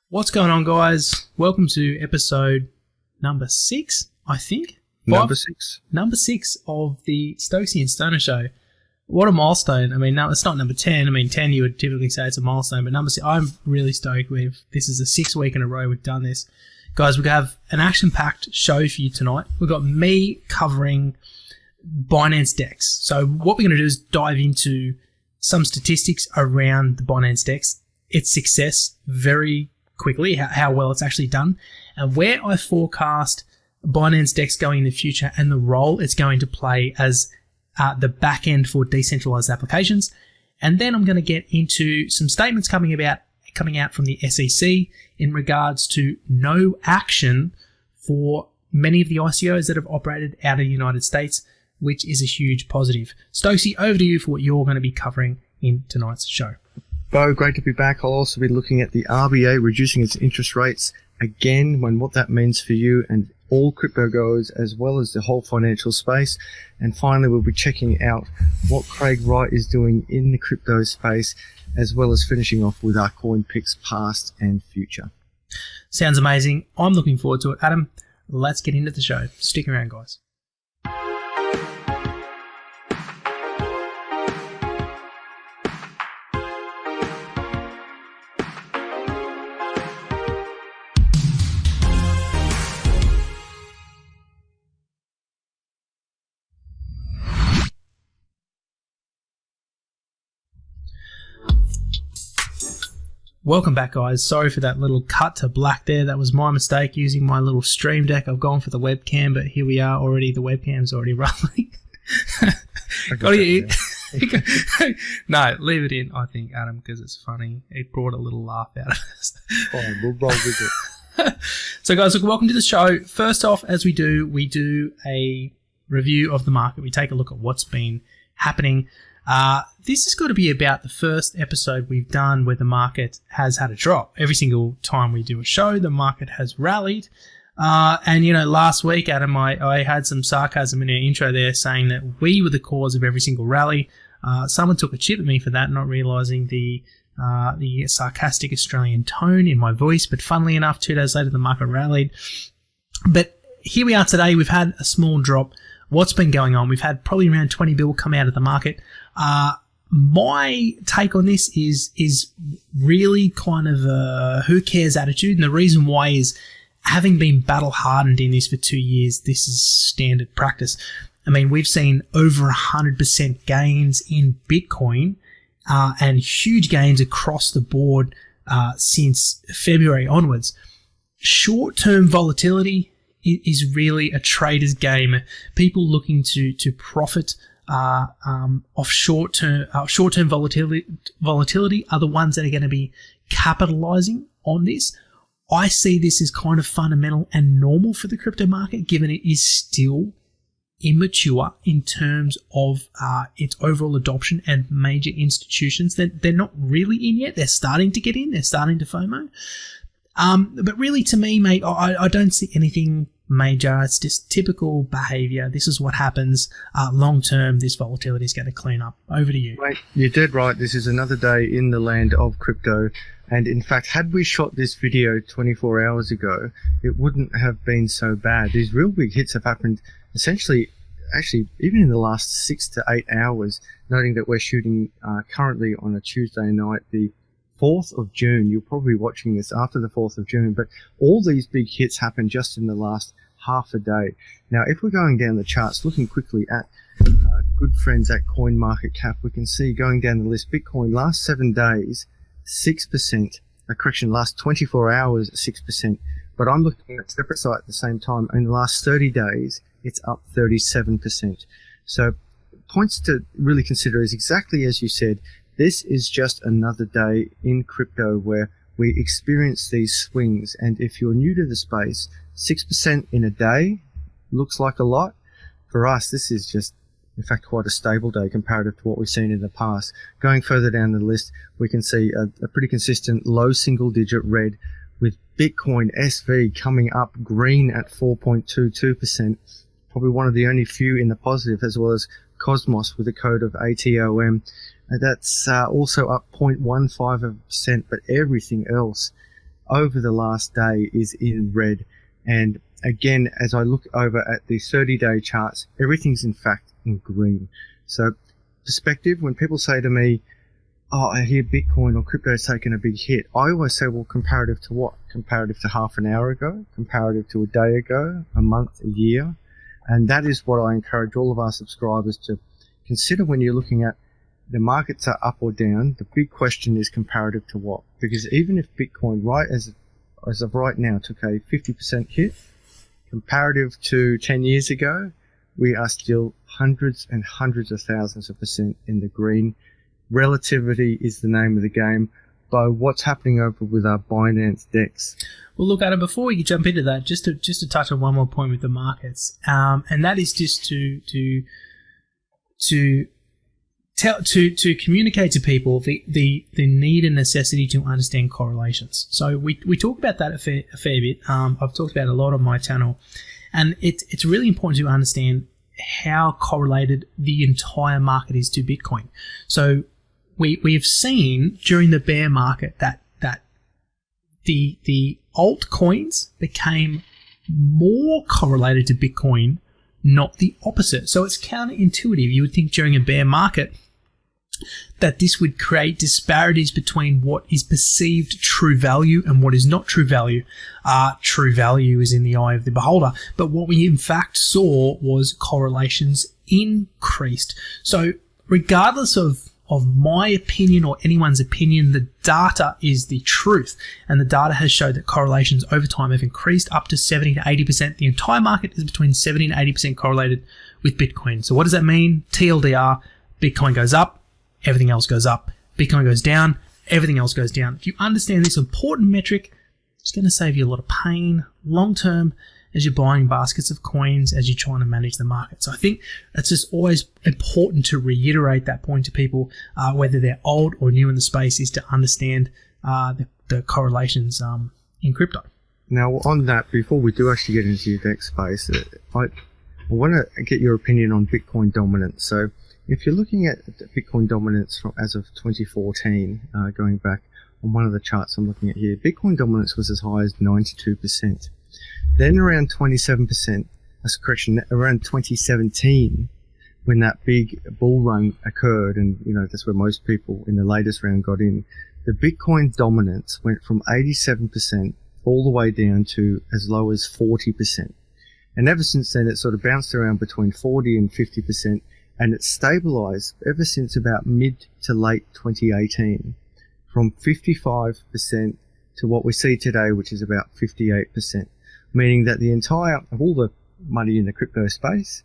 What's going on, guys? Welcome to episode number 6, I think. Number 6. Number 6 of the Stokesy Stoner Show. What a milestone. I mean, no, it's not number 10. I mean, 10 you would typically say it's a milestone, but number 6, I'm really stoked. This is the 6th week in a row we've done this. Guys, we have an action-packed show for you tonight. We've got me covering Binance DEX. So what we're going to do is dive into some statistics around the Binance DEX, its success very quickly, how well it's actually done, and where I forecast Binance DEX going in the future and the role it's going to play as the back end for decentralized applications. And then I'm going to get into some statements coming out from the SEC in regards to no action for many of the ICOs that have operated out of the United States, which is a huge positive. Stokesy, over to you for what you're going to be covering in tonight's show. Bo, great to be back. I'll also be looking at the RBA reducing its interest rates again, and what that means for you and all crypto goers, as well as the whole financial space. And finally, we'll be checking out what Craig Wright is doing in the crypto space, as well as finishing off with our coin picks past and future. Sounds amazing. I'm looking forward to it. Adam, let's get into the show. Stick around, guys. Welcome back, guys. Sorry for that little cut to black there. That was my mistake using my little stream deck. I've gone for the webcam, but here we are already. The webcam's already rolling. No, leave it in, I think, Adam, because it's funny. It brought a little laugh out of us. Fine, we'll roll with it. So, guys, look, welcome to the show. First off, as we do a review of the market. We take a look at what's been happening. This has got to be about the first episode we've done where the market has had a drop. Every single time we do a show, the market has rallied. And, last week, Adam, I had some sarcasm in our intro there saying that we were the cause of every single rally. Someone took a chip at me for that, not realizing the sarcastic Australian tone in my voice. But funnily enough, 2 days later, the market rallied. But here we are today. We've had a small drop. What's been going on? We've had probably around 20 bill come out of the market. My take on this is really kind of a who cares attitude. And the reason why is, having been battle hardened in this for 2 years, this is standard practice. I mean, we've seen over 100% gains in Bitcoin, and huge gains across the board, since February onwards. Short-term volatility is really a trader's game. People looking to profit off short-term volatility are the ones that are going to be capitalizing on this. I see this as kind of fundamental and normal for the crypto market, given it is still immature in terms of its overall adoption, and major institutions that they're not really in yet. They're starting to get in. They're starting to FOMO. But really, to me, mate, I don't see anything major. It's just typical behavior. This is what happens. Long term, this volatility is going to clean up. Over to you. Mate, you're dead right. This is another day in the land of crypto. And in fact, had we shot this video 24 hours ago, it wouldn't have been so bad. These real big hits have happened actually, even in the last 6 to 8 hours, noting that we're shooting currently on a Tuesday night, the 4th of June. You're probably watching this after the 4th of June, but all these big hits happened just in the last half a day. Now, if we're going down the charts, looking quickly at good friends at CoinMarketCap, we can see going down the list, Bitcoin last 7 days, 6%, last 24 hours, 6%, but I'm looking at a separate site at the same time. In the last 30 days, it's up 37%. So points to really consider is exactly as you said. This is just another day in crypto where we experience these swings. And if you're new to the space, 6% in a day looks like a lot. For us, this is just, in fact, quite a stable day comparative to what we've seen in the past. Going further down the list, we can see a pretty consistent low single-digit red, with Bitcoin SV coming up green at 4.22%. Probably one of the only few in the positive, as well as Cosmos with a code of ATOM. That's also up 0.15%, but everything else over the last day is in red. And again, as I look over at the 30-day charts, everything's in fact in green. So perspective, when people say to me, oh, I hear Bitcoin or crypto has taken a big hit, I always say, well, comparative to what? Comparative to half an hour ago, comparative to a day ago, a month, a year. And that is what I encourage all of our subscribers to consider when you're looking at the markets are up or down. The big question is comparative to what? Because even if Bitcoin, right as of right now, took a 50% hit, comparative to 10 years ago, we are still hundreds and hundreds of thousands of percent in the green. Relativity is the name of the game. By what's happening over with our Binance DEX. Well, look, Adam, before we jump into that, just to touch on one more point with the markets, and that is just to communicate to people the need and necessity to understand correlations. So we talk about that a fair bit. I've talked about it a lot on my channel, and it's really important to understand how correlated the entire market is to Bitcoin. So we have seen during the bear market that the altcoins became more correlated to Bitcoin, not the opposite. So it's counterintuitive. You would think during a bear market that this would create disparities between what is perceived true value and what is not true value. True value is in the eye of the beholder. But what we in fact saw was correlations increased. So regardless of my opinion or anyone's opinion, the data is the truth. And the data has showed that correlations over time have increased up to 70 to 80%. The entire market is between 70 and 80% correlated with Bitcoin. So what does that mean? TLDR, Bitcoin goes up, everything else goes up. Bitcoin goes down, everything else goes down. If you understand this important metric, it's going to save you a lot of pain long term as you're buying baskets of coins, as you're trying to manage the market. So I think it's just always important to reiterate that point to people, whether they're old or new in the space, is to understand the correlations in crypto. Now, on that, before we do actually get into your DEX space, I want to get your opinion on Bitcoin dominance. So if you're looking at Bitcoin dominance from as of 2014, going back on one of the charts I'm looking at here, Bitcoin dominance was as high as 92%. Then around 27%, around 2017, when that big bull run occurred, and that's where most people in the latest round got in, the Bitcoin dominance went from 87% all the way down to as low as 40%. And ever since then, it sort of bounced around between 40 and 50%, and it's stabilized ever since about mid to late 2018, from 55% to what we see today, which is about 58%. Meaning that the entire, of all the money in the crypto space,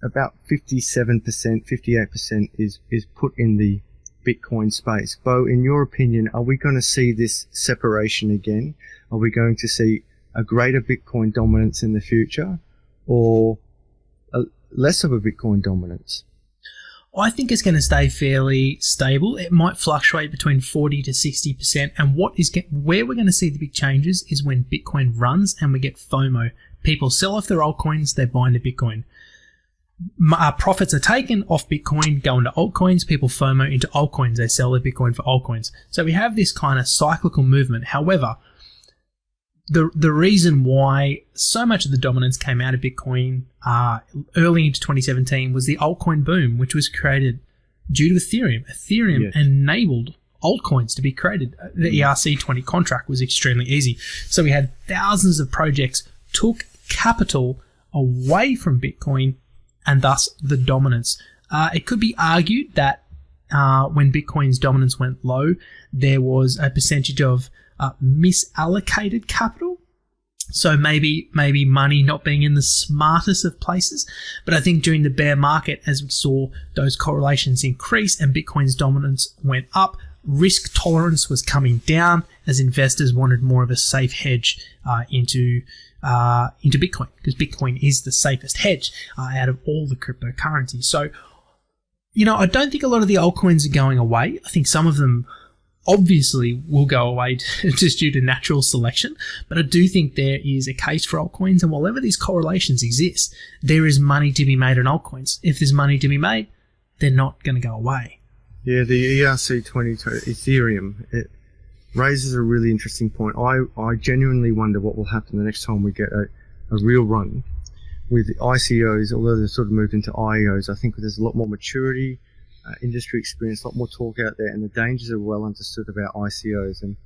about 57%, 58% is put in the Bitcoin space. Bo, in your opinion, are we going to see this separation again? Are we going to see a greater Bitcoin dominance in the future, or less of a Bitcoin dominance? I think it's going to stay fairly stable. It might fluctuate between 40 to 60%. And where we're going to see the big changes is when Bitcoin runs and we get FOMO. People sell off their altcoins, they buy into Bitcoin. Profits are taken off Bitcoin, go into altcoins. People FOMO into altcoins. They sell their Bitcoin for altcoins. So we have this kind of cyclical movement. However, the reason why so much of the dominance came out of Bitcoin early into 2017 was the altcoin boom, which was created due to Ethereum. Ethereum Yes. enabled altcoins to be created. The ERC20 contract was extremely easy. So we had thousands of projects took capital away from Bitcoin, and thus the dominance. It could be argued that when Bitcoin's dominance went low, there was a percentage of misallocated capital. So maybe money not being in the smartest of places. But I think during the bear market, as we saw those correlations increase and Bitcoin's dominance went up, risk tolerance was coming down as investors wanted more of a safe hedge into Bitcoin, because Bitcoin is the safest hedge out of all the cryptocurrencies. So, I don't think a lot of the altcoins are going away. I think some of them obviously will go away just due to natural selection, but I do think there is a case for altcoins, and wherever these correlations exist, there is money to be made on altcoins. If there's money to be made, they're not going to go away. Yeah, the ERC20 Ethereum, raises a really interesting point. I genuinely wonder what will happen the next time we get a real run with ICOs, although they've sort of moved into IEOs. I think there's a lot more maturity, industry experience, a lot more talk out there, and the dangers are well understood about ICOs. And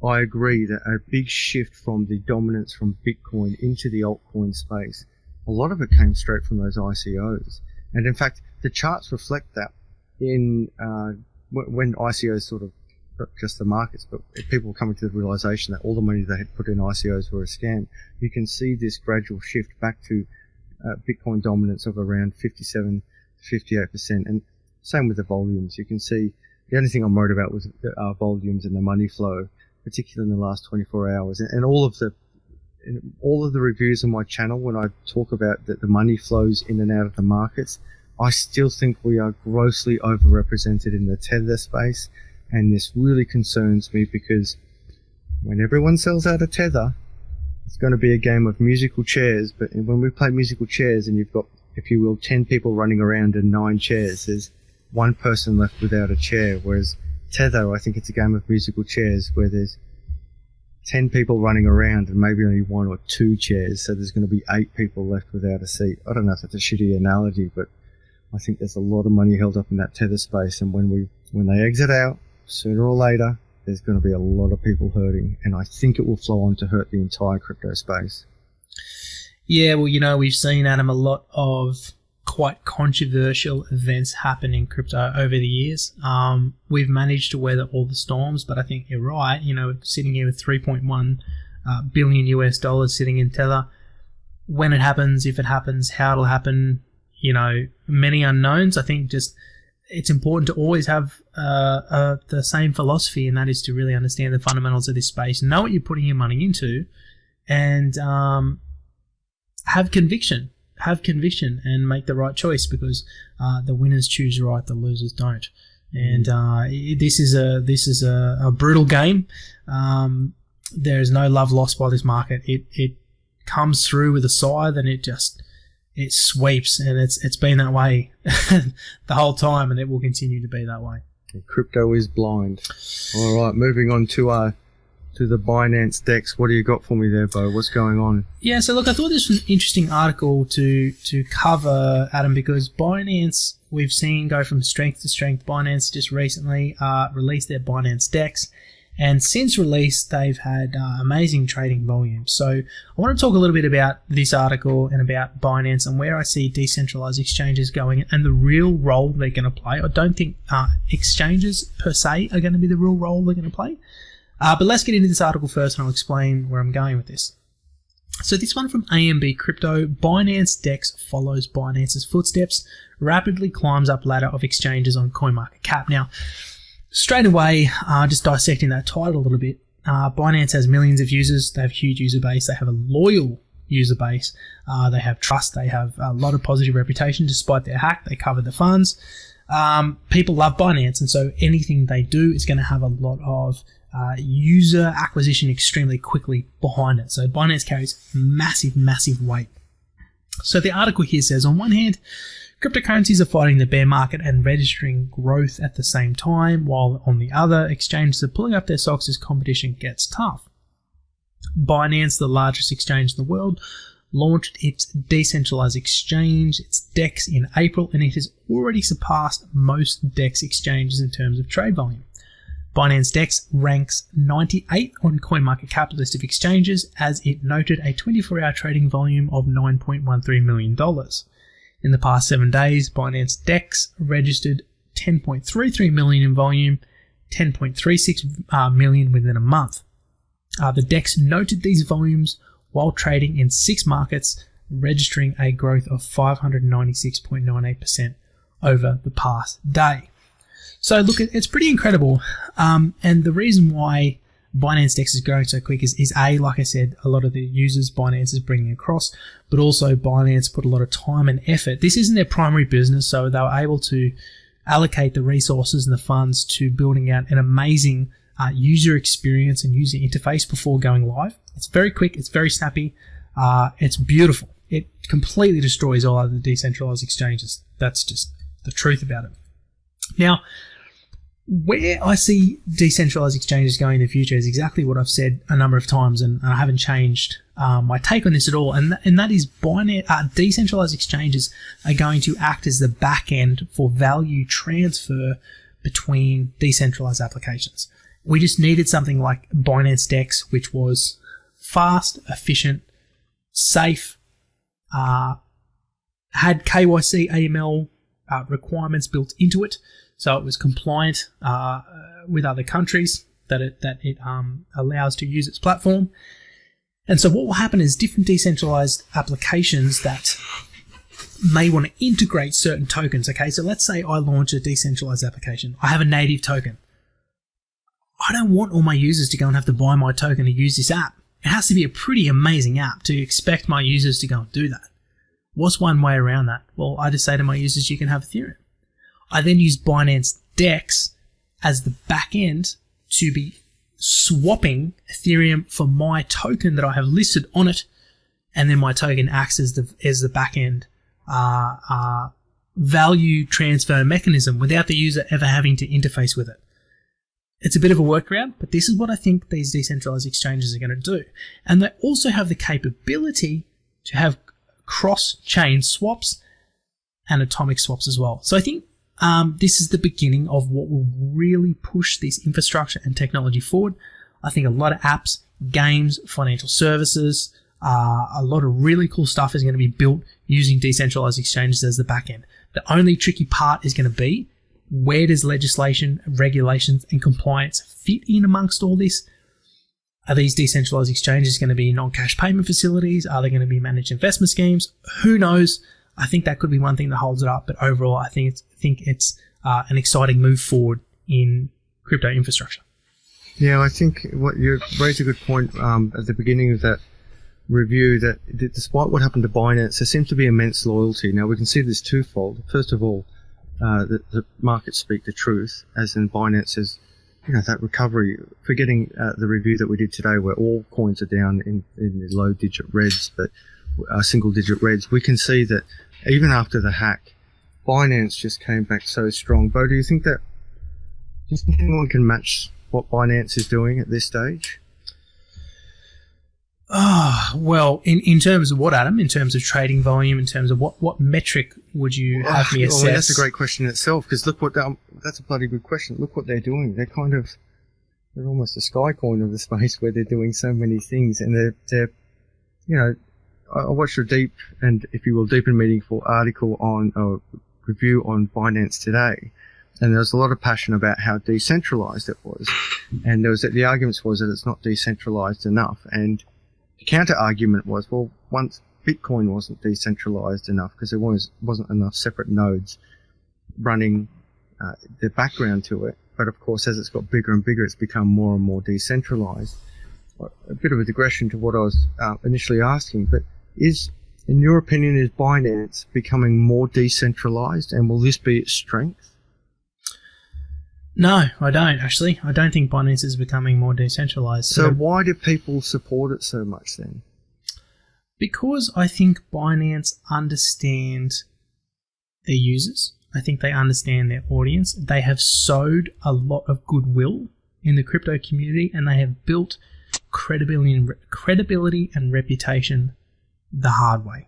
I agree that a big shift from the dominance from Bitcoin into the altcoin space, a lot of it came straight from those ICOs. And in fact, the charts reflect that in when ICOs sort of, not just the markets, but people coming to the realization that all the money they had put in ICOs were a scam. You can see this gradual shift back to Bitcoin dominance of around 57 to 58%. And same with the volumes. You can see the only thing I'm worried about was volumes and the money flow, particularly in the last 24 hours. And all of the reviews on my channel, when I talk about that the money flows in and out of the markets, I still think we are grossly overrepresented in the Tether space. And this really concerns me because when everyone sells out of Tether, it's going to be a game of musical chairs. But when we play musical chairs and you've got, if you will, 10 people running around and 9 chairs, there's one person left without a chair. Whereas Tether, I think it's a game of musical chairs where there's 10 people running around and maybe only 1 or 2 chairs. So there's going to be 8 people left without a seat. I don't know if that's a shitty analogy, but I think there's a lot of money held up in that Tether space. And when they exit out, sooner or later, there's going to be a lot of people hurting, and I think it will flow on to hurt the entire crypto space. Yeah, well, we've seen, Adam, a lot of quite controversial events happen in crypto over the years. We've managed to weather all the storms, but I think you're right. Sitting here with 3.1 billion US dollars sitting in Tether. When it happens, if it happens, how it'll happen, many unknowns. I think just it's important to always have the same philosophy, and that is to really understand the fundamentals of this space, know what you're putting your money into, and have conviction, and make the right choice, because the winners choose right, the losers don't. And this is a brutal game. There is no love lost by this market. It comes through with a scythe, and it sweeps, and it's been that way the whole time, and it will continue to be that way. Crypto is blind. All right, moving on to the Binance DEX. What do you got for me there, Bo? What's going on? Yeah, so look, I thought this was an interesting article to cover, Adam, because Binance, we've seen go from strength to strength. Binance just recently released their Binance DEX. And since release, they've had amazing trading volume. So I want to talk a little bit about this article and about Binance and where I see decentralized exchanges going and the real role they're going to play. I don't think exchanges per se are going to be the real role they're going to play. But let's get into this article first, and I'll explain where I'm going with this. So this one from AMB Crypto, Binance DEX follows Binance's footsteps, rapidly climbs up ladder of exchanges on CoinMarketCap. Now, straight away, just dissecting that title a little bit, Binance has millions of users. They have a huge user base. They have a loyal user base. They have trust. They have a lot of positive reputation. Despite their hack, they cover the funds. People love Binance, and so anything they do is going to have a lot of user acquisition extremely quickly behind it. So Binance carries massive, massive weight. So the article here says, on one hand, cryptocurrencies are fighting the bear market and registering growth at the same time, while on the other, exchanges are pulling up their socks as competition gets tough. Binance, the largest exchange in the world, launched its decentralized exchange, its DEX, in April, and it has already surpassed most DEX exchanges in terms of trade volume. Binance DEX ranks 98th on CoinMarketCap list of exchanges, as it noted a 24-hour trading volume of $9.13 million. In the past 7 days, Binance DEX registered 10.33 million in volume, 10.36 million within a month. The DEX noted these volumes while trading in 6 markets, registering a growth of 596.98% over the past day. So look, it's pretty incredible. And the reason why Binance DEX is growing so quick is A, like I said, a lot of the users Binance is bringing across, but also Binance put a lot of time and effort. This isn't their primary business, so they were able to allocate the resources and the funds to building out an amazing user experience and user interface before going live. It's very quick, it's very snappy, it's beautiful. It completely destroys all other decentralized exchanges. That's just the truth about it. Now, Where I see decentralized exchanges going in the future is exactly what I've said a number of times, and I haven't changed my take on this at all, and that is decentralized exchanges are going to act as the back end for value transfer between decentralized applications. We just needed something like Binance DEX, which was fast, efficient, safe, had KYC, AML requirements built into it, so it was compliant with other countries that it allows to use its platform. And so what will happen is different decentralized applications that may want to integrate certain tokens. Okay, so let's say I launch a decentralized application. I have a native token. I don't want all my users to go and have to buy my token to use this app. It has to be a pretty amazing app to expect my users to go and do that. What's one way around that? Well, I just say to my users, you can have Ethereum. I then use Binance DEX as the back end to be swapping Ethereum for my token that I have listed on it, and then my token acts as the back end value transfer mechanism without the user ever having to interface with it. It's a bit of a workaround, but this is what I think these decentralized exchanges are going to do. And they also have the capability to have cross-chain swaps and atomic swaps as well. So I think this is the beginning of what will really push this infrastructure and technology forward. I think a lot of apps, games, financial services, a lot of really cool stuff is going to be built using decentralized exchanges as the back end. The only tricky part is going to be, where does legislation, regulations, and compliance fit in amongst all this? Are these decentralized exchanges going to be non-cash payment facilities? Are they going to be managed investment schemes? Who knows? I think that could be one thing that holds it up, but overall, I think it's an exciting move forward in crypto infrastructure. Yeah, I think what you raised a good point at the beginning of that review, that despite what happened to Binance, there seems to be immense loyalty. Now, we can see this twofold. First of all, the markets speak the truth, as in Binance is, that recovery. Forgetting the review that we did today, where all coins are down in the low digit reds, but single digit reds, we can see that even after the hack, Binance just came back so strong. Bo, do you think anyone can match what Binance is doing at this stage? Well, in terms of what, Adam? In terms of trading volume, in terms of what metric would you have me assess? Well, that's a great question in itself, because look what that's a bloody good question. Look what they're doing. They're almost a sky coin of the space where they're doing so many things, and they're I watched a deep and, if you will, deep and meaningful article on a review on Binance today, and there was a lot of passion about how decentralized it was, and the arguments was that it's not decentralized enough, and the counter argument was, well, once Bitcoin wasn't decentralized enough because there wasn't enough separate nodes running the background to it, but of course as it's got bigger and bigger, it's become more and more decentralized. A bit of a digression to what I was initially asking, but in your opinion, is Binance becoming more decentralized, and will this be its strength? No, I don't actually. I don't think Binance is becoming more decentralized. So why do people support it so much then? Because I think Binance understand their users. I think they understand their audience. They have sowed a lot of goodwill in the crypto community, and they have built credibility and reputation the hard way.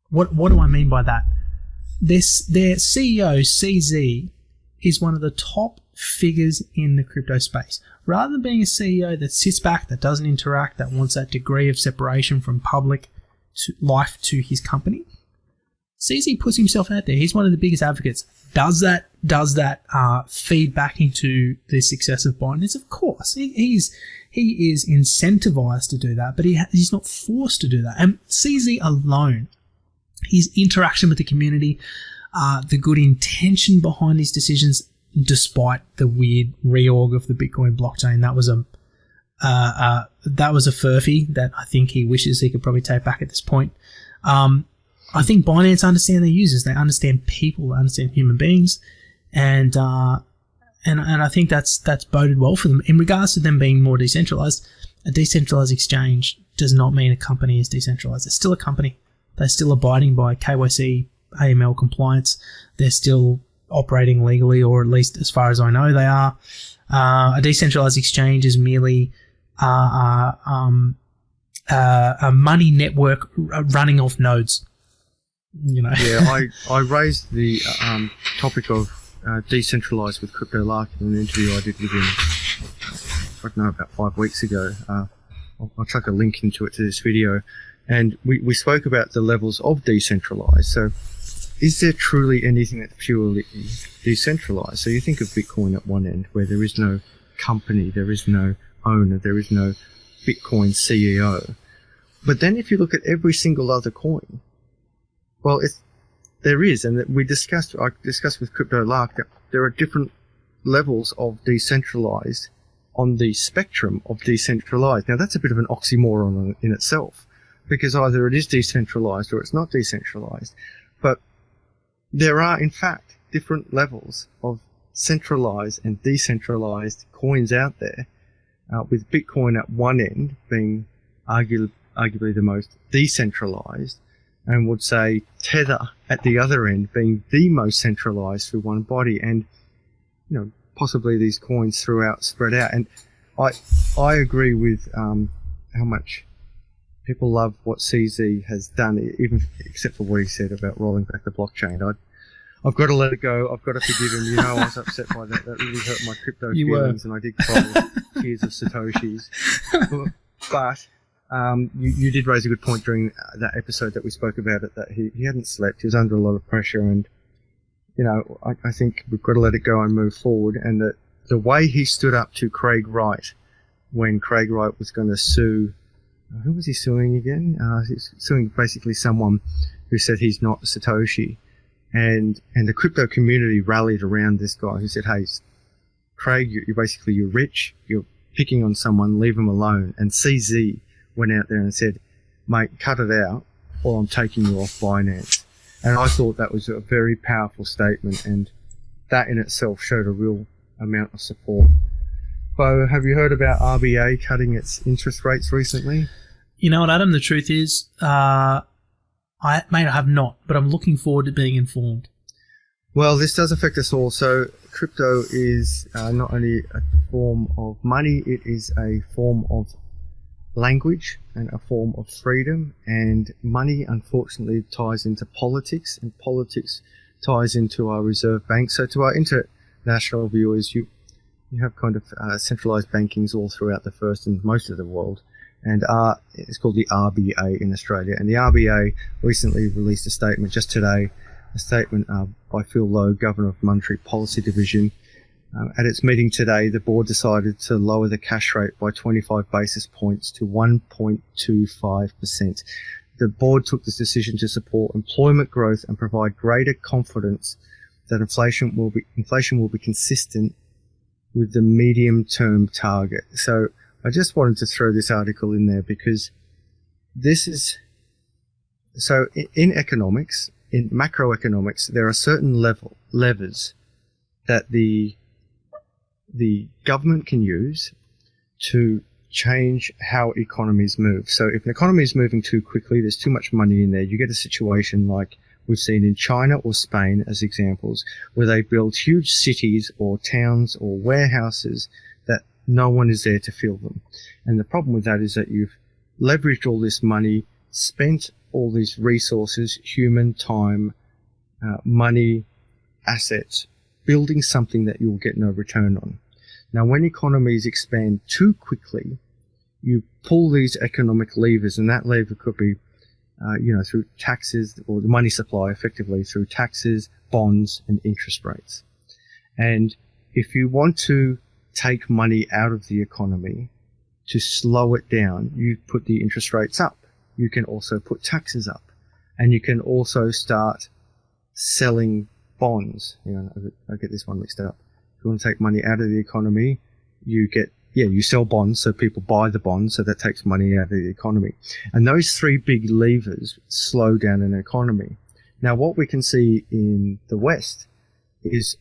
What do I mean by that? Their CEO, CZ, is one of the top figures in the crypto space. Rather than being a CEO that sits back, that doesn't interact, that wants that degree of separation from public life to his company, CZ puts himself out there. He's one of the biggest advocates. Does that feed back into the success of Binance? Of course. He is incentivized to do that, but he's not forced to do that. And CZ alone, his interaction with the community, the good intention behind his decisions, despite the weird reorg of the Bitcoin blockchain, that was a furphy that I think he wishes he could probably take back at this point. I think Binance understand their users. They understand people. They understand human beings, and I think that's boded well for them. In regards to them being more decentralized, a decentralized exchange does not mean a company is decentralized. It's still a company. They're still abiding by KYC, AML compliance. They're still operating legally, or at least as far as I know they are. A decentralized exchange is merely a money network running off nodes. Yeah, I raised the topic of decentralized with Crypto Lark in an interview I did with him, I don't know, about 5 weeks ago. I'll chuck a link into it to this video. And we spoke about the levels of decentralized. So is there truly anything that's purely decentralized? So you think of Bitcoin at one end, where there is no company, there is no owner, there is no Bitcoin CEO. But then if you look at every single other coin, well, there is, and I discussed with Crypto Lark that there are different levels of decentralized on the spectrum of decentralized. Now that's a bit of an oxymoron in itself, because either it is decentralized or it's not decentralized. But there are, in fact, different levels of centralized and decentralized coins out there, with Bitcoin at one end being arguably the most decentralized, and would say Tether at the other end being the most centralized through one body, and possibly these coins spread out. And I agree with how much people love what CZ has done, even except for what he said about rolling back the blockchain. I've got to let it go. I've got to forgive him. I was upset by that. That really hurt my crypto feelings, and I did cry with tears of Satoshis. But you did raise a good point during that episode that we spoke about it, that he hadn't slept. He was under a lot of pressure, and I think we've got to let it go and move forward. And that the way he stood up to Craig Wright when Craig Wright was going to sue, who was he suing again? He's suing basically someone who said he's not Satoshi, and the crypto community rallied around this guy who said, "Hey, Craig, you're rich. You're picking on someone. Leave him alone." And CZ went out there and said, "Mate, cut it out, or I'm taking you off Binance." And I thought that was a very powerful statement, and that in itself showed a real amount of support. Bo, have you heard about RBA cutting its interest rates recently? You know what, Adam? The truth is, I have not, but I'm looking forward to being informed. Well, this does affect us all. So crypto is not only a form of money, it is a form of language and a form of freedom, and money unfortunately ties into politics, and politics ties into our reserve bank. So to our international viewers, you have kind of centralized bankings all throughout the first and most of the world, and it's called the RBA in Australia. And the RBA recently released a statement just today, a statement by Phil Lowe, Governor of Monetary Policy Division. At its meeting today, the board decided to lower the cash rate by 25 basis points to 1.25%. The board took this decision to support employment growth and provide greater confidence that inflation will be consistent with the medium-term target. So I just wanted to throw this article in there because this is... So in economics, in macroeconomics, there are certain levers that the government can use to change how economies move. So if an economy is moving too quickly, there's too much money in there, you get a situation like we've seen in China or Spain as examples, where they build huge cities or towns or warehouses that no one is there to fill them. And the problem with that is that you've leveraged all this money, spent all these resources, human time, money, assets, building something that you'll get no return on. Now, when economies expand too quickly, you pull these economic levers, and that lever could be, through taxes, or the money supply effectively through taxes, bonds, and interest rates. And if you want to take money out of the economy to slow it down, you put the interest rates up. You can also put taxes up, and you can also start selling bonds. I get this one mixed up. If you want to take money out of the economy, you sell bonds, so people buy the bonds, so that takes money out of the economy. And those three big levers slow down an economy. Now, what we can see in the West is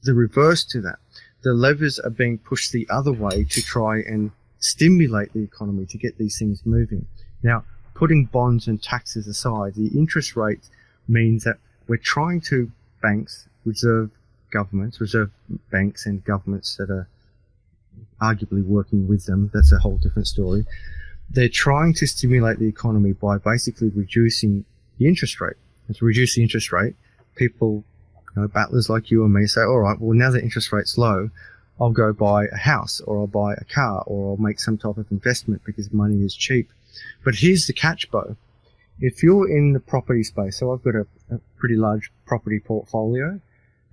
the reverse to that. The levers are being pushed the other way to try and stimulate the economy to get these things moving. Now, putting bonds and taxes aside, the interest rate means that we're trying to, banks, reserve governments, reserve banks and governments that are arguably working with them. That's a whole different story. They're trying to stimulate the economy by basically reducing the interest rate. And to reduce the interest rate, people, battlers like you and me say, all right, well, now the interest rate's low, I'll go buy a house, or I'll buy a car, or I'll make some type of investment because money is cheap. But here's the catch, Bo. If you're in the property space, so I've got a pretty large property portfolio,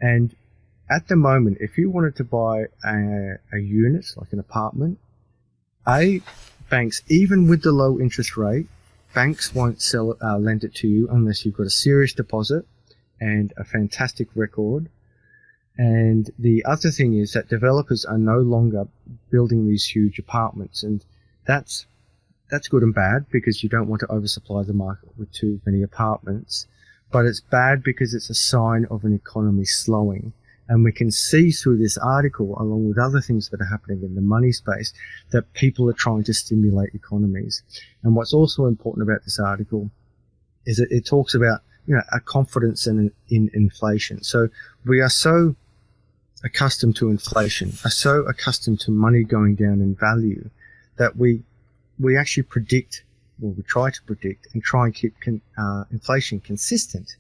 and at the moment, if you wanted to buy a unit, like an apartment, banks, even with the low interest rate, banks won't lend it to you unless you've got a serious deposit and a fantastic record. And the other thing is that developers are no longer building these huge apartments, and that's good and bad because you don't want to oversupply the market with too many apartments, but it's bad because it's a sign of an economy slowing. And we can see through this article, along with other things that are happening in the money space, that people are trying to stimulate economies. And what's also important about this article is that it talks about, a confidence in inflation. So we are so accustomed to inflation, are so accustomed to money going down in value, that we actually predict, well, we try to predict and try and keep inflation consistent.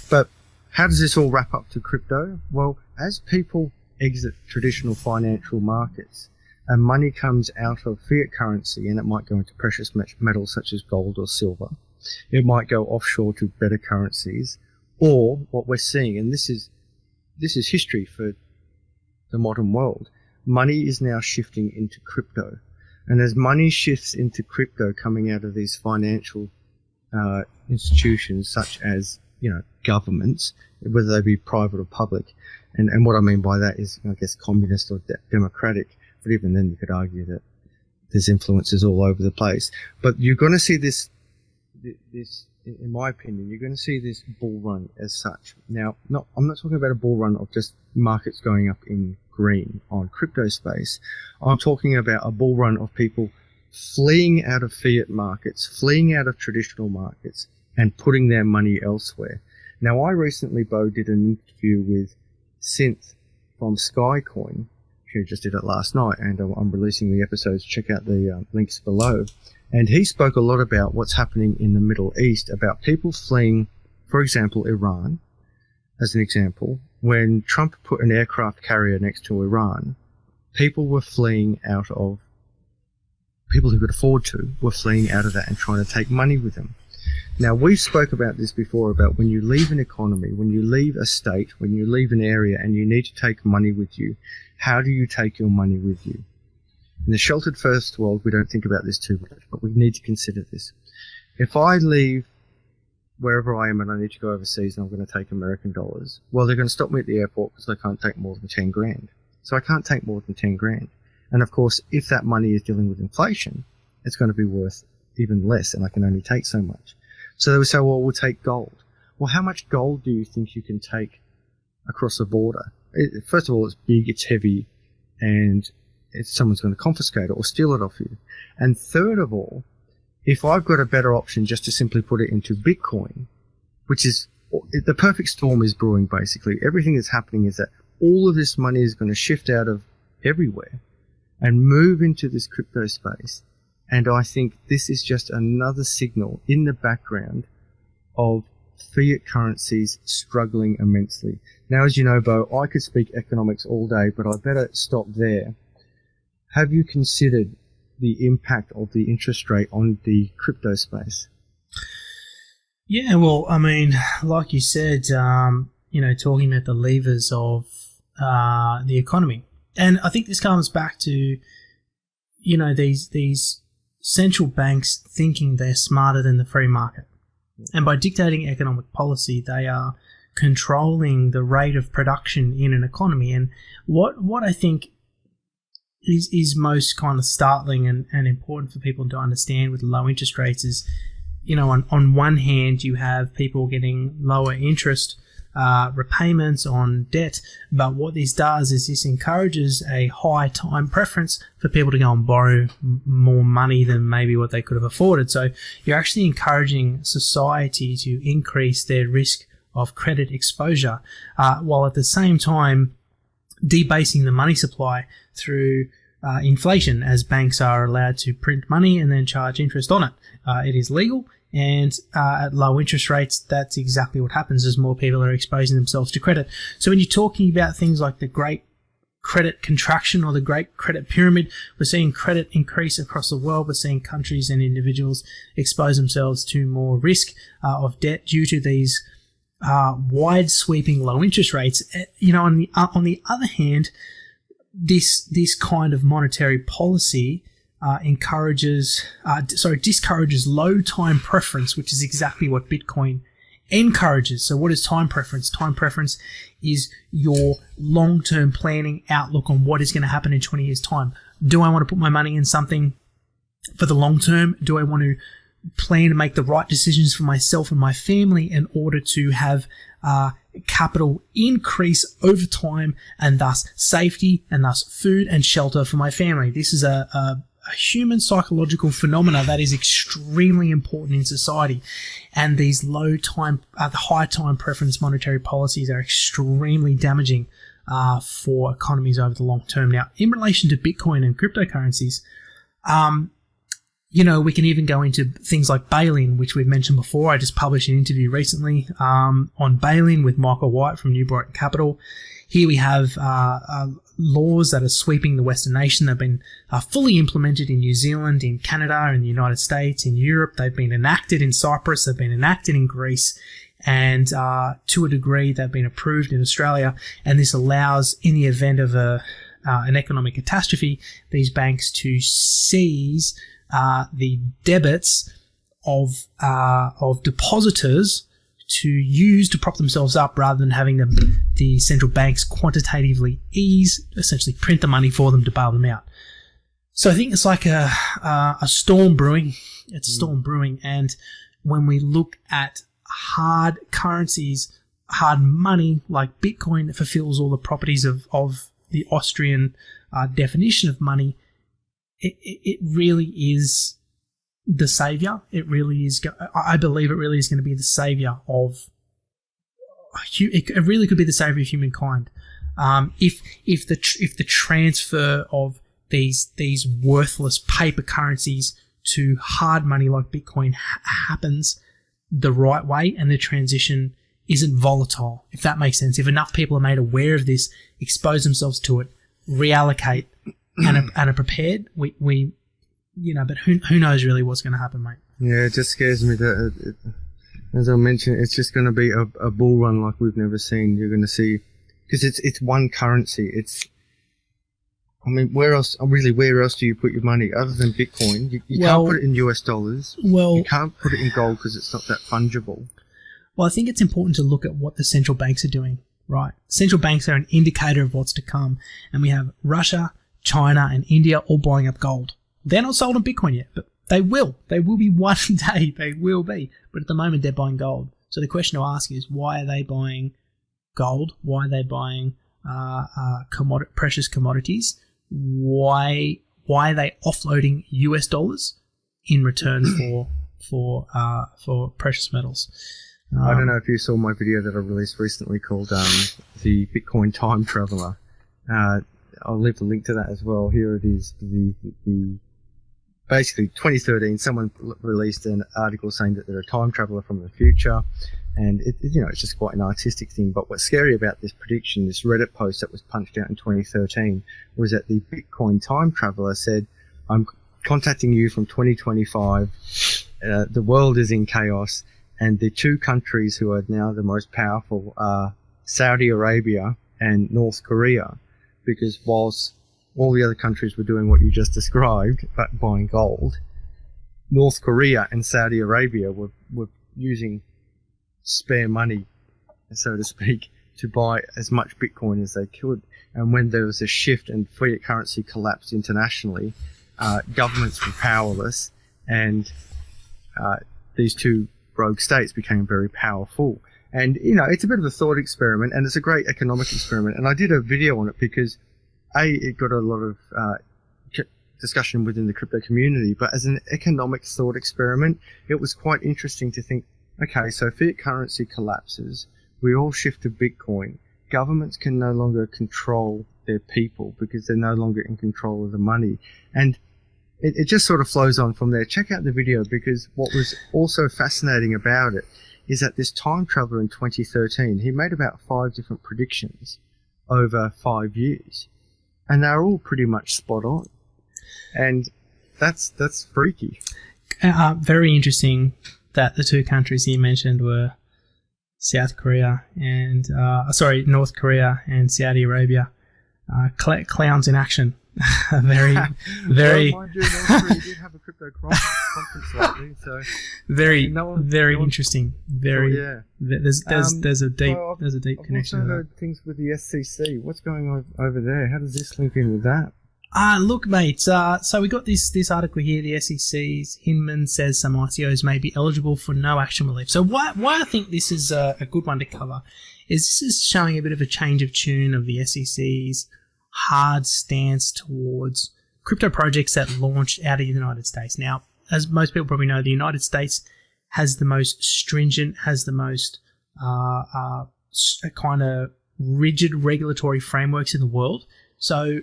But how does this all wrap up to crypto? Well, as people exit traditional financial markets and money comes out of fiat currency, and it might go into precious metals such as gold or silver, it might go offshore to better currencies, or what we're seeing, and this is history for the modern world, money is now shifting into crypto. And as money shifts into crypto coming out of these financial institutions such as, governments, whether they be private or public, and what I mean by that is, I guess, communist or democratic, but even then you could argue that there's influences all over the place. But you're going to see this, in my opinion, you're going to see this bull run as such. Now, I'm not talking about a bull run of just markets going up in green on crypto space. I'm talking about a bull run of people fleeing out of fiat markets, fleeing out of traditional markets, and putting their money elsewhere. Now, I recently, Bo, did an interview with Synth from Skycoin. She just did it last night, and I'm releasing the episodes. Check out the links below. And he spoke a lot about what's happening in the Middle East, about people fleeing, for example, Iran, as an example. When Trump put an aircraft carrier next to Iran, people were fleeing out of, people who could afford to, were fleeing out of that and trying to take money with them. Now, we spoke about this before, about when you leave an economy, when you leave a state, when you leave an area and you need to take money with you, how do you take your money with you? In the sheltered first world, we don't think about this too much, but we need to consider this. If I leave wherever I am and I need to go overseas and I'm going to take American dollars, well, they're going to stop me at the airport because I can't take more than 10 grand. So I can't take more than 10 grand. And of course, if that money is dealing with inflation, it's going to be worth even less, and I can only take so much. So they would say, well, we'll take gold. Well, how much gold do you think you can take across the border? First of all, it's big, it's heavy, and someone's going to confiscate it or steal it off you. And third of all, if I've got a better option just to simply put it into Bitcoin, which is the perfect storm is brewing, basically. Everything that's happening is that all of this money is going to shift out of everywhere and move into this crypto space. And I think this is just another signal in the background of fiat currencies struggling immensely. Now, as you know, Bo, I could speak economics all day, but I better stop there. Have you considered the impact of the interest rate on the crypto space? Yeah, well, I mean, like you said, talking about the levers of the economy. And I think this comes back to, these central banks thinking they're smarter than the free market. And by dictating economic policy, they are controlling the rate of production in an economy. And what I think is most kind of startling and important for people to understand with low interest rates is, on one hand, you have people getting lower interest repayments on debt, but what this does is this encourages a high time preference for people to go and borrow more money than maybe what they could have afforded. So you're actually encouraging society to increase their risk of credit exposure, while at the same time debasing the money supply through inflation, as banks are allowed to print money and then charge interest on it. It is legal, and at low interest rates, that's exactly what happens as more people are exposing themselves to credit. So when you're talking about things like the great credit contraction or the great credit pyramid, we're seeing credit increase across the world. We're seeing countries and individuals expose themselves to more risk of debt due to these wide sweeping low interest rates. On the other hand, this kind of monetary policy discourages low time preference, which is exactly what Bitcoin encourages. So what is time preference? Time preference is your long-term planning outlook on what is going to happen in 20 years' time. Do I want to put my money in something for the long term? Do I want to plan to make the right decisions for myself and my family in order to have capital increase over time, and thus safety, and thus food and shelter for my family? This is a human psychological phenomena that is extremely important in society, and these the high time preference monetary policies are extremely damaging for economies over the long term. Now, in relation to Bitcoin and cryptocurrencies, we can even go into things like bail-in, which we've mentioned before. I just published an interview recently on bail-in with Michael White from New Brighton Capital. Here we have laws that are sweeping the Western nation. They've been fully implemented in New Zealand, in Canada, in the United States, in Europe. They've been enacted in Cyprus. They've been enacted in Greece. And to a degree, they've been approved in Australia. And this allows, in the event of an economic catastrophe, these banks to seize the debits of depositors to use to prop themselves up, rather than having the central banks quantitatively essentially print the money for them to bail them out. So I think it's like a storm brewing. It's a storm brewing. And when we look at hard currencies, hard money like Bitcoin, that fulfills all the properties of the Austrian definition of money, it really is the savior. It really is. I believe it really is going to be the savior of. It really could be the savior of humankind. If the transfer of these worthless paper currencies to hard money like Bitcoin happens the right way, and the transition isn't volatile, if that makes sense. If enough people are made aware of this, expose themselves to it, reallocate, and are prepared, but who knows really what's going to happen, mate. Yeah, it just scares me that, as I mentioned, it's just going to be a bull run like we've never seen. You're going to see, because it's one currency. Where else do you put your money other than Bitcoin? You can't put it in US dollars. Well, you can't put it in gold because it's not that fungible. Well, I think it's important to look at what the central banks are doing, right? Central banks are an indicator of what's to come, and we have Russia, China, and India all buying up gold. They're not sold on Bitcoin yet, but they will. They will be one day. They will be. But at the moment, they're buying gold. So the question to ask is, why are they buying gold? Why are they buying precious commodities? Why are they offloading US dollars in return for precious metals? I don't know if you saw my video that I released recently called the Bitcoin Time Traveler. I'll leave a link to that as well. Here it is. Basically, 2013, someone released an article saying that they're a time traveler from the future, and it's just quite an artistic thing. But what's scary about this prediction, this Reddit post that was punched out in 2013, was that the Bitcoin time traveler said, "I'm contacting you from 2025. The world is in chaos, and the two countries who are now the most powerful are Saudi Arabia and North Korea, because whilst all the other countries were doing what you just described, but buying gold, North Korea and Saudi Arabia were using spare money, so to speak, to buy as much Bitcoin as they could. And when there was a shift and fiat currency collapsed internationally, governments were powerless, and these two rogue states became very powerful. And, it's a bit of a thought experiment, and it's a great economic experiment. And I did a video on it because, it got a lot of discussion within the crypto community, but as an economic thought experiment, it was quite interesting to think, okay, so fiat currency collapses. We all shift to Bitcoin. Governments can no longer control their people because they're no longer in control of the money. And it just sort of flows on from there. Check out the video, because what was also fascinating about it is that this time traveler in 2013, he made about 5 different predictions over 5 years. And they're all pretty much spot on. And that's freaky. Very interesting that the 2 countries you mentioned were North Korea and Saudi Arabia. Clowns in action. Very. Well, mind you, North Korea did have a crypto conference lately, so very interesting. Very. Yeah. There's a deep connection. I've also heard things with the SEC. What's going on over there? How does this link in with that? Look, mate. So we got this article here. The SEC's Hinman says some ICOs may be eligible for no action relief. So why I think this is a good one to cover is this is showing a bit of a change of tune of the SEC's hard stance towards crypto projects that launched out of the United States. Now, as most people probably know, the United States has the most stringent, has the most kind of rigid regulatory frameworks in the world. So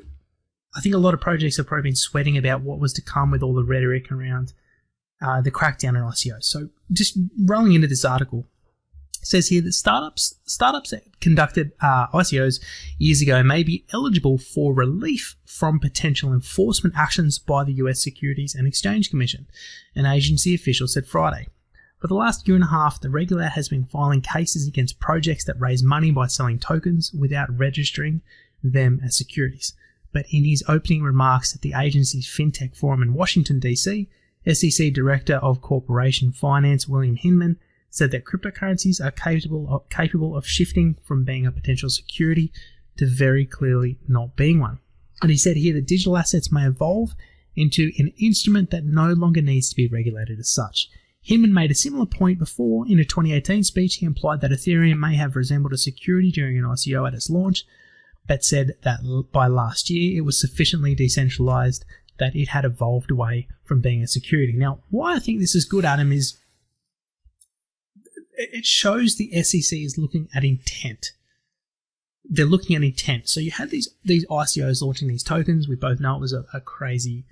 I think a lot of projects have probably been sweating about what was to come with all the rhetoric around the crackdown on ICOs. So just rolling into this article, it says here that startups that conducted ICOs years ago may be eligible for relief from potential enforcement actions by the US Securities and Exchange Commission, an agency official said Friday. For the last year and a half, the regulator has been filing cases against projects that raise money by selling tokens without registering them as securities. But in his opening remarks at the agency's FinTech Forum in Washington, D.C., SEC Director of Corporation Finance William Hinman said that cryptocurrencies are capable of shifting from being a potential security to very clearly not being one. And he said here that digital assets may evolve into an instrument that no longer needs to be regulated as such. Hinman made a similar point before. In a 2018 speech, he implied that Ethereum may have resembled a security during an ICO at its launch, but said that by last year it was sufficiently decentralized that it had evolved away from being a security. Now, why I think this is good, Adam, is it shows the SEC is looking at intent. They're looking at intent. So you had these ICOs launching these tokens. We both know it was a crazy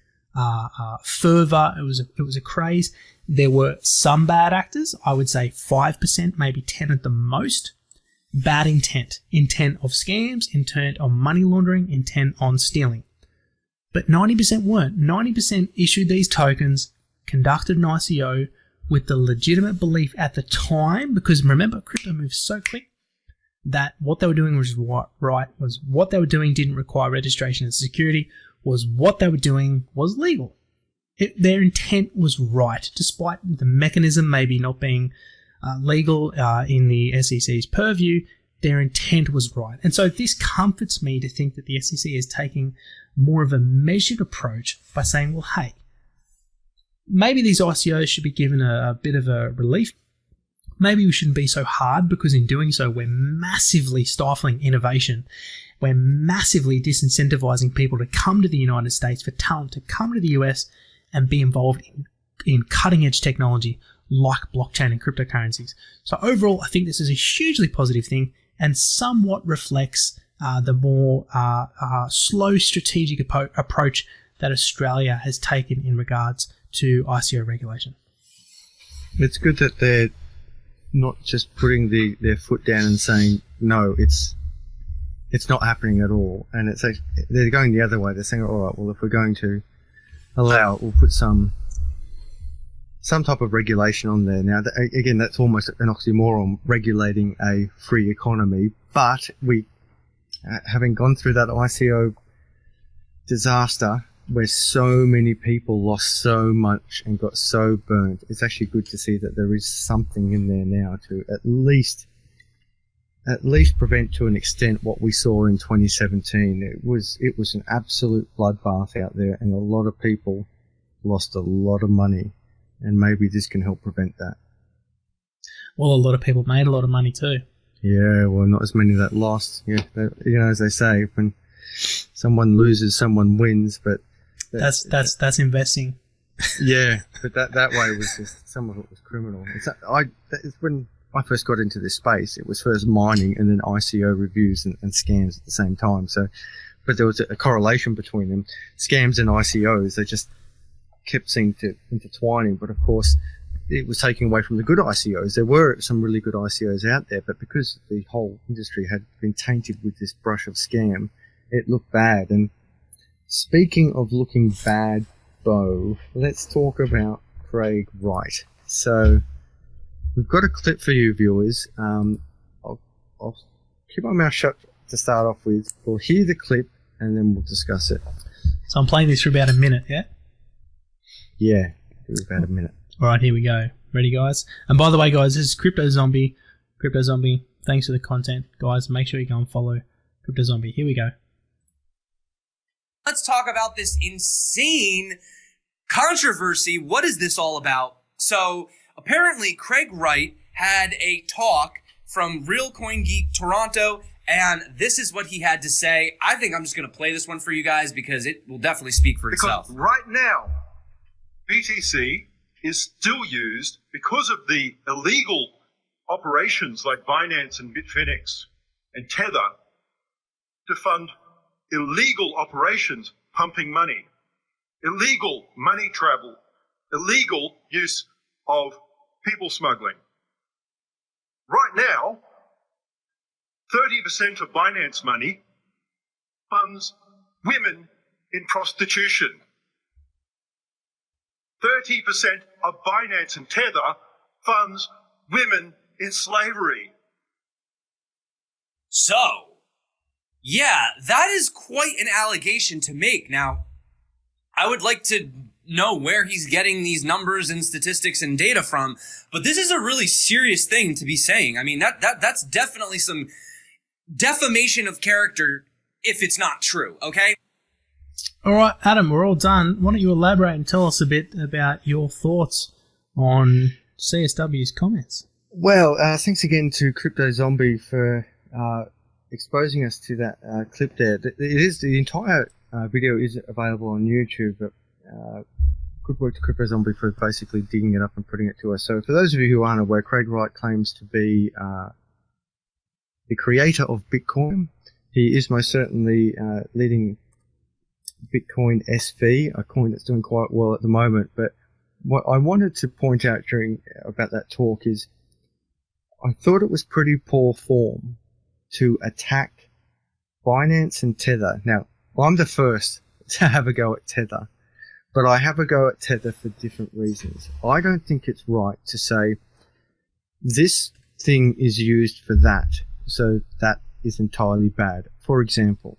fervor. It was a craze. There were some bad actors. I would say 5%, maybe 10 at the most. Bad intent of scams, intent on money laundering, intent on stealing. But 90% weren't. 90% issued these tokens, conducted an ICO with the legitimate belief at the time, because remember, crypto moves so quick that what they were doing was right, was what they were doing didn't require registration as security, was what they were doing was legal. Their intent was right, despite the mechanism maybe not being legal in the SEC's purview. Their intent was right. And so this comforts me to think that the SEC is taking more of a measured approach by saying, well, hey, maybe these ICOs should be given a bit of a relief. Maybe we shouldn't be so hard, because in doing so, we're massively stifling innovation. We're massively disincentivizing people to come to the United States, for talent to come to the US and be involved in cutting-edge technology like blockchain and cryptocurrencies. So overall, I think this is a hugely positive thing and somewhat reflects the more slow strategic approach that Australia has taken in regards to ICO regulation. It's good that they're not just putting their foot down and saying, no, it's not happening at all. And it's like they're going the other way. They're saying, all right, well, if we're going to allow it, we'll put some type of regulation on there. Now, again, that's almost an oxymoron, regulating a free economy. But we, having gone through that ICO disaster, where so many people lost so much and got so burnt, it's actually good to see that there is something in there now to at least prevent to an extent what we saw in 2017. It was an absolute bloodbath out there, and a lot of people lost a lot of money, and maybe this can help prevent that. Well, a lot of people made a lot of money too. Yeah, well, not as many that lost. Yeah, as they say, when someone loses, someone wins, but that's investing. Yeah, but that way was just, some of it was criminal. It's when I first got into this space, it was first mining and then ICO reviews and scams at the same time. So, but there was a correlation between them. Scams and ICOs, they just kept seeming to intertwining. But of course, it was taking away from the good ICOs. There were some really good ICOs out there, but because the whole industry had been tainted with this brush of scam, it looked bad. And speaking of looking bad, Bo, let's talk about Craig Wright. So we've got a clip for you viewers. I'll keep my mouth shut to start off with. We'll hear the clip and then we'll discuss it. So I'm playing this for about a minute, yeah? Yeah, it was about a minute. All right, here we go. Ready, guys? And by the way, guys, this is Crypto Zombie. Crypto Zombie, thanks for the content. Guys, make sure you go and follow Crypto Zombie. Here we go. Let's talk about this insane controversy. What is this all about? So apparently Craig Wright had a talk from Real Coin Geek Toronto, and this is what he had to say. I think I'm just going to play this one for you guys because it will definitely speak for itself. Because right now, BTC is still used because of the illegal operations like Binance and Bitfinex and Tether to fund illegal operations, pumping money, illegal money travel, illegal use of people smuggling. Right now, 30% of Binance money funds women in prostitution. 30% of Binance and Tether funds women in slavery. So, yeah, that is quite an allegation to make. Now, I would like to know where he's getting these numbers and statistics and data from, but this is a really serious thing to be saying. I mean, that's definitely some defamation of character if it's not true, okay? All right, Adam, we're all done. Why don't you elaborate and tell us a bit about your thoughts on CSW's comments? Well, thanks again to Crypto Zombie for exposing us to that clip there. The entire video is available on YouTube, but good work to Crypto Zombie for basically digging it up and putting it to us. So for those of you who aren't aware, Craig Wright claims to be the creator of Bitcoin. He is most certainly leading Bitcoin SV, a coin that's doing quite well at the moment. But what I wanted to point out about that talk is I thought it was pretty poor form to attack Binance and Tether. Now, I'm the first to have a go at Tether, but I have a go at Tether for different reasons. I don't think it's right to say this thing is used for that, so that is entirely bad. For example,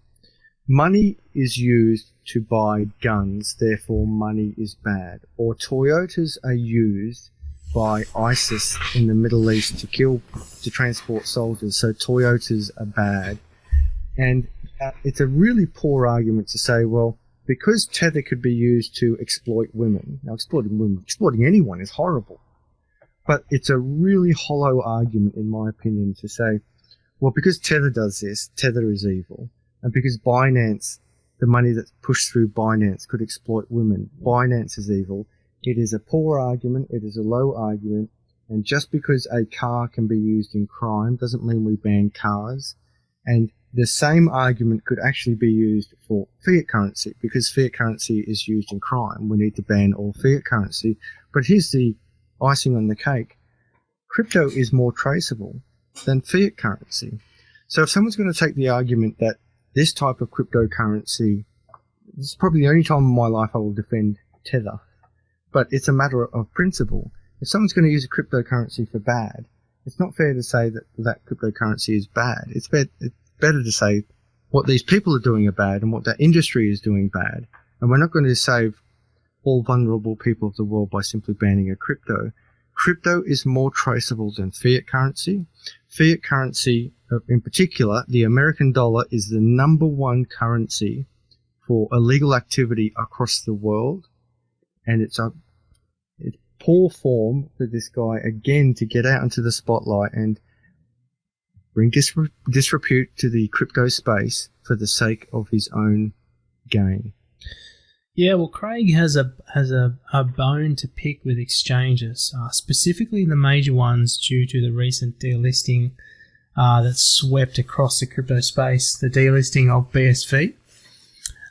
money is used to buy guns, therefore money is bad. Or Toyotas are used by ISIS in the Middle East to transport soldiers, so Toyotas are bad. And it's a really poor argument to say, well, because Tether could be used to exploit women. Now, exploiting anyone is horrible. But it's a really hollow argument, in my opinion, to say, well, because Tether does this, Tether is evil. And because Binance, the money that's pushed through Binance could exploit women, Binance is evil. It is a poor argument. It is a low argument. And just because a car can be used in crime doesn't mean we ban cars. And the same argument could actually be used for fiat currency, because fiat currency is used in crime. We need to ban all fiat currency. But here's the icing on the cake. Crypto is more traceable than fiat currency. So if someone's going to take the argument that this type of cryptocurrency, this is probably the only time in my life I will defend Tether, but it's a matter of principle. If someone's going to use a cryptocurrency for bad, it's not fair to say that cryptocurrency is bad. It's better to say what these people are doing are bad and what that industry is doing bad. And we're not going to save all vulnerable people of the world by simply banning a crypto. Crypto is more traceable than fiat currency. Fiat currency, in particular, the American dollar, is the #1 currency for illegal activity across the world. And it's poor form for this guy, again, to get out into the spotlight and bring disrepute to the crypto space for the sake of his own gain. Yeah, well, Craig has a bone to pick with exchanges, specifically the major ones due to the recent delisting that swept across the crypto space, the delisting of BSV.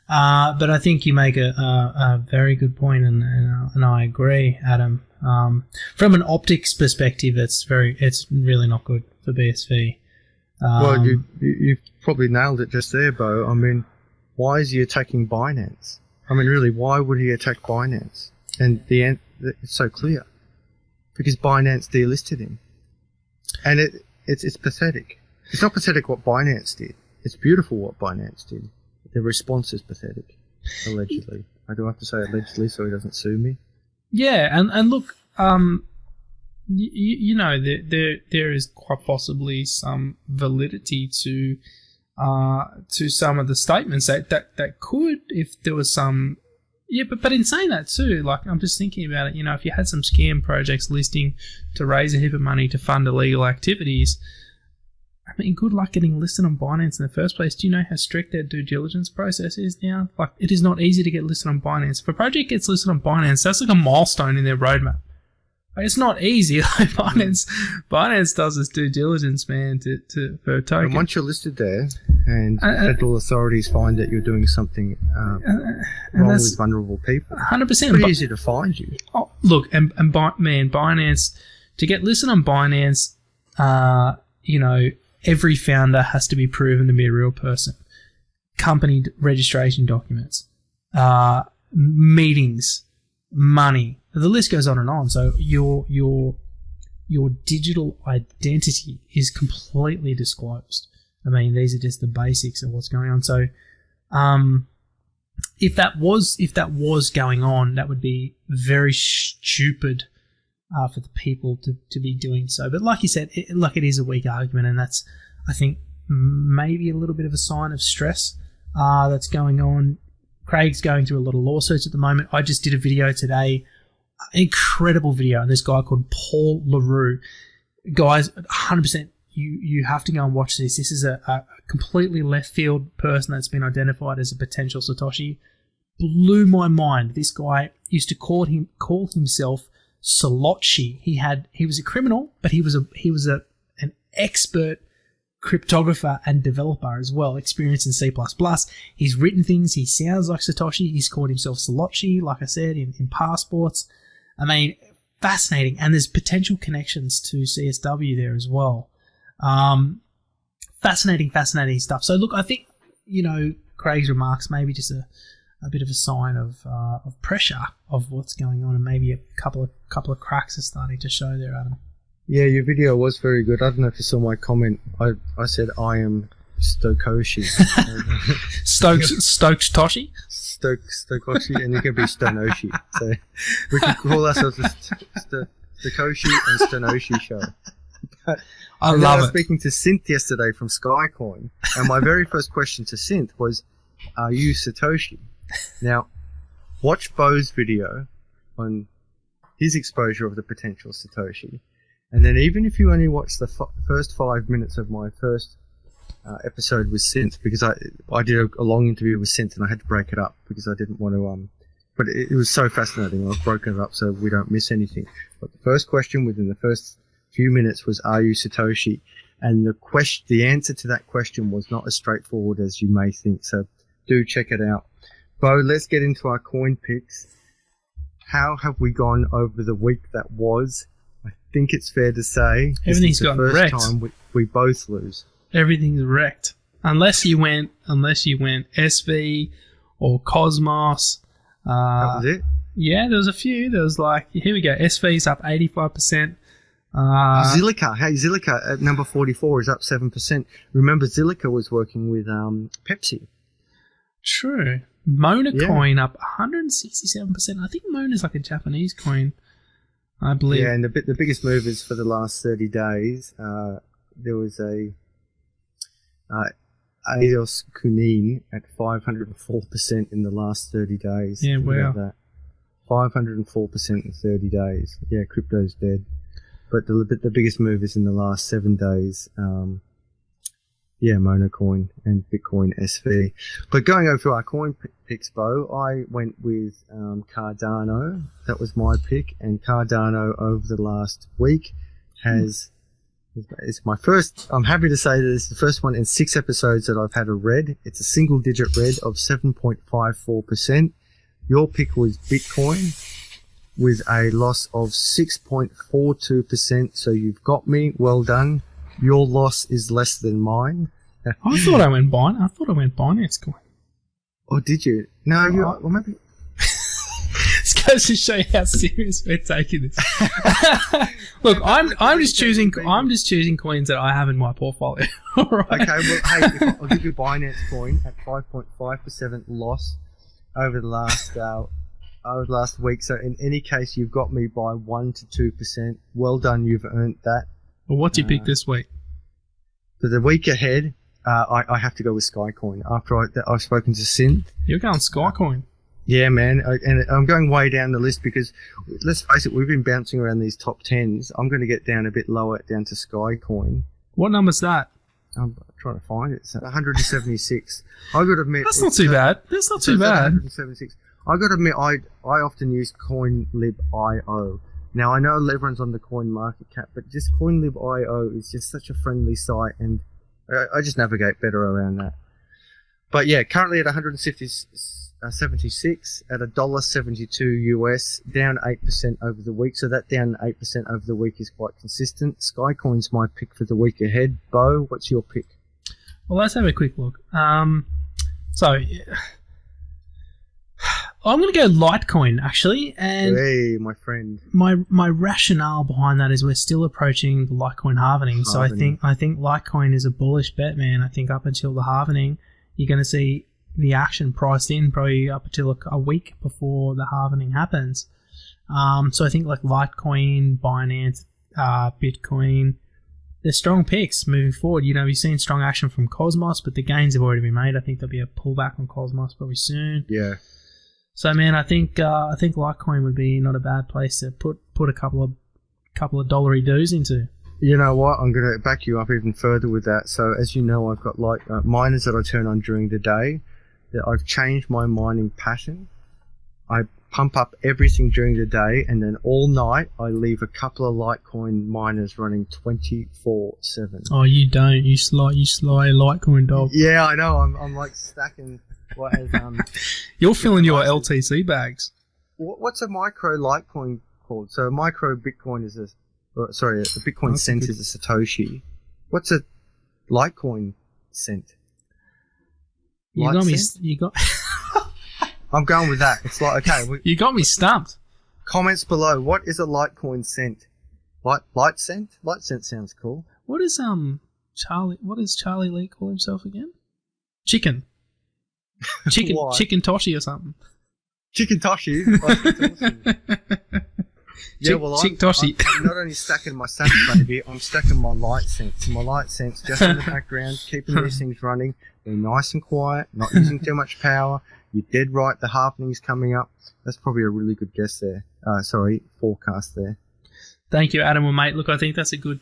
But I think you make a very good point, and I agree, Adam. From an optics perspective, it's really not good for BSV. Well, you've probably nailed it just there, Bo. I mean, why is he attacking Binance? I mean, really, why would he attack Binance? And it's so clear. Because Binance delisted him. And it's pathetic. It's not pathetic what Binance did. It's beautiful what Binance did. The response is pathetic, allegedly. I do have to say allegedly so he doesn't sue me. Yeah, and look, you know, there is quite possibly some validity to some of the statements that could, if there was some, but in saying that too, like, I'm just thinking about it, you know, if you had some scam projects listing to raise a heap of money to fund illegal activities, I mean, good luck getting listed on Binance in the first place. Do you know how strict their due diligence process is now? Like, it is not easy to get listed on Binance. If a project gets listed on Binance, that's like a milestone in their roadmap. Like, it's not easy. Like, Binance does its due diligence, man, for a token. And once you're listed there, and federal authorities find that you're doing something wrong with vulnerable people, 100%. It's pretty easy to find you. Oh, look, man, Binance, to get listed on Binance, you know, every founder has to be proven to be a real person. Company registration documents, meetings, money. The list goes on and on. So your digital identity is completely disclosed. I mean, these are just the basics of what's going on. So, if that was going on, that would be very stupid for the people to be doing so. But like you said, it is a weak argument, and that's, I think, maybe a little bit of a sign of stress that's going on. Craig's going through a lot of lawsuits at the moment. I just did a video today, incredible video, and this guy called Paul LaRue. Guys, 100%, you have to go and watch this. This is a completely left field person that's been identified as a potential Satoshi. Blew my mind. This guy used to call himself Solotchi. He was a criminal, but he was an expert cryptographer and developer as well, experienced in C++. He's written things. He sounds like Satoshi. He's called himself Solotchi, like I said, in passports. I mean, fascinating. And there's potential connections to CSW there as well. Fascinating stuff. So look, I think, you know, Craig's remarks maybe just a bit of a sign of pressure of what's going on, and maybe a couple of cracks are starting to show there, Adam. Yeah, your video was very good. I don't know if you saw my comment. I said I am Stokoshi. Stoketoshi? Stokoshi, and you can be Stonoshi. So we could call ourselves the Stokoshi and Stonoshi show. But I love it. I was speaking to Synth yesterday from Skycoin, and my very first question to Synth was, "Are you Satoshi?" Now, watch Bo's video on his exposure of the potential Satoshi, and then even if you only watch the first 5 minutes of my first episode with Synth, because I did a long interview with Synth and I had to break it up because I didn't want to but it was so fascinating. I've broken it up so we don't miss anything. But the first question within the first few minutes was, "Are you Satoshi?" And the answer to that question was not as straightforward as you may think. So do check it out. Bo, let's get into our coin picks. How have we gone over the week that was? I think it's fair to say everything's gone wrecked. First time we both lose. Everything's wrecked. Unless you went SV or Cosmos. That was it? Yeah, there was a few. There was like, here we go. SV's up 85%. Zilliqa. Hey, Zilliqa at number 44 is up 7%. Remember, Zilliqa was working with Pepsi. True. Mona coin up 167%. I think Mona is like a Japanese coin, I believe. Yeah, and the biggest movers for the last 30 days, there was a Eidos Kunin at 504% in the last 30 days. Yeah, wow. That. 504% in 30 days. Yeah, crypto's dead. But the biggest movers in the last 7 days, Yeah, Monocoin and Bitcoin SV. But going over to our coin picks, Bo, I went with Cardano. That was my pick. And Cardano over the last week it's my first, I'm happy to say that it's the first one in 6 episodes that I've had a red. It's a single digit red of 7.54%. Your pick was Bitcoin with a loss of 6.42%. So you've got me. Well done. Your loss is less than mine. I thought I went Binance Coin. Oh, did you? No, well, maybe. This goes to show you how serious we're taking this. Look, I'm just choosing coins that I have in my portfolio. All right. Okay, well, hey, I'll give you Binance Coin at 5.5% loss over the last week. So in any case, you've got me by 1 to 2%. Well done, you've earned that. Well, what do you pick this week? For the week ahead, I have to go with Skycoin. After I've spoken to Synth. You're going Skycoin. Yeah, man. And I'm going way down the list because, let's face it, we've been bouncing around these top 10s. I'm going to get down a bit lower, down to Skycoin. What number's that? I'm trying to find it. It's at 176. I got to admit, that's not too bad. That's not too bad. 176. I got to admit, I often use CoinLib.io. Now, I know everyone's on the coin market cap, but just CoinLib.io is just such a friendly site, and I just navigate better around that. But yeah, currently at 176 at $1.72 US, down 8% over the week. So that down 8% over the week is quite consistent. Skycoin's my pick for the week ahead. Bo, what's your pick? Well, let's have a quick look. So I'm going to go Litecoin, actually. And hey, my friend. My rationale behind that is we're still approaching the Litecoin halvening. So I think Litecoin is a bullish bet, man. I think up until the halvening, you're going to see the action priced in probably up until a week before the halvening happens. So I think like Litecoin, Binance, Bitcoin, they're strong picks moving forward. You know, we've seen strong action from Cosmos, but the gains have already been made. I think there'll be a pullback on Cosmos probably soon. Yeah. So man, I think Litecoin would be not a bad place to put a couple of dollary doos into. You know what? I'm going to back you up even further with that. So as you know, I've got miners that I turn on during the day. That I've changed my mining pattern. I pump up everything during the day, and then all night I leave a couple of Litecoin miners running 24/7. Oh, you don't? You sly Litecoin dog. Yeah, I know. I'm like stacking. You're filling your LTC bags. What's a micro Litecoin called? So a micro Bitcoin is a Bitcoin cent is a Satoshi. What's a Litecoin cent? You got me. You got. I'm going with that. It's like, okay. You got me stumped. Comments below. What is a Litecoin cent? Light cent? Light cent sounds cool. What is Charlie? What does Charlie Lee call himself again? Chicken Toshi or something. Chicken Toshi. Yeah, well, I'm not only stacking my sats, baby, I'm stacking my light cents. My light cents just in the background, keeping these things running. They're nice and quiet, not using too much power. You're dead right, the halvening's coming up. That's probably a really good guess there. Forecast there. Thank you, Adam. Well, mate, look, I think that's a good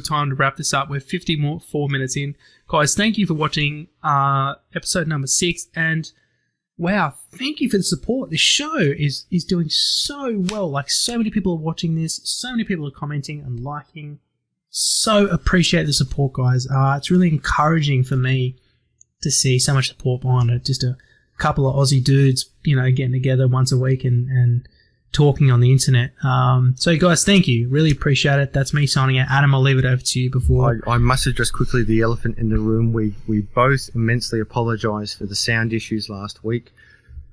time to wrap this up. We're 4 minutes in. Guys, thank you for watching episode number 6. And wow, thank you for the support. This show is doing so well. Like, so many people are watching this. So many people are commenting and liking. So appreciate the support, guys. It's really encouraging for me to see so much support behind it. Just a couple of Aussie dudes, you know, getting together once a week and talking on the internet. So guys, thank you. Really appreciate it. That's me signing out. Adam, I'll leave it over to you before. I must address quickly the elephant in the room. We both immensely apologise for the sound issues last week.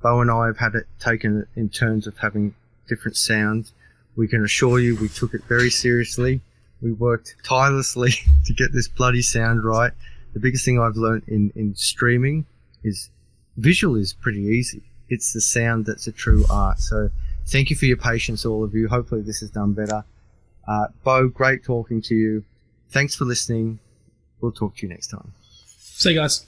Bo and I have had it taken in terms of having different sounds. We can assure you we took it very seriously. We worked tirelessly to get this bloody sound right. The biggest thing I've learned in streaming is visual is pretty easy. It's the sound that's a true art. So thank you for your patience, all of you. Hopefully this has done better. Bo, great talking to you. Thanks for listening. We'll talk to you next time. See you guys.